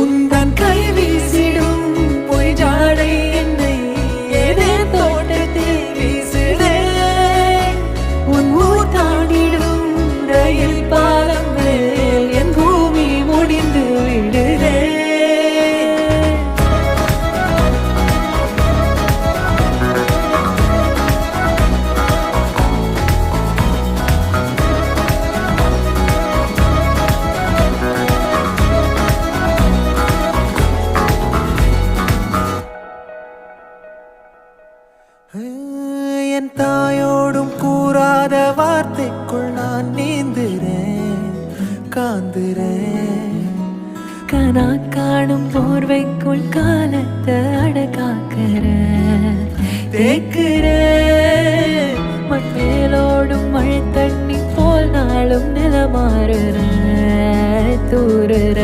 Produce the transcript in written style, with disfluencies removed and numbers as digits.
உந்தன் கை வீசிடும் பொய் ஜாடை என்னை ஏதே தோட்டத்தில் வீசுதே உன் ஊர் தாண்டிடும் ரயில் பாலம் மேல் என் பூமி முடிந்து விடுதே என் தாயோடும் கூறாத வார்த்தைக்குள் நான் நீந்துறேன் காந்துறேன் கனா காணும் போர்வைக்குள் காலத்தை அடக்காக்கிற தேக்குற மண்மேலோடும் மழை தண்ணி போல் நாளும் நிலமாறுற தூறுற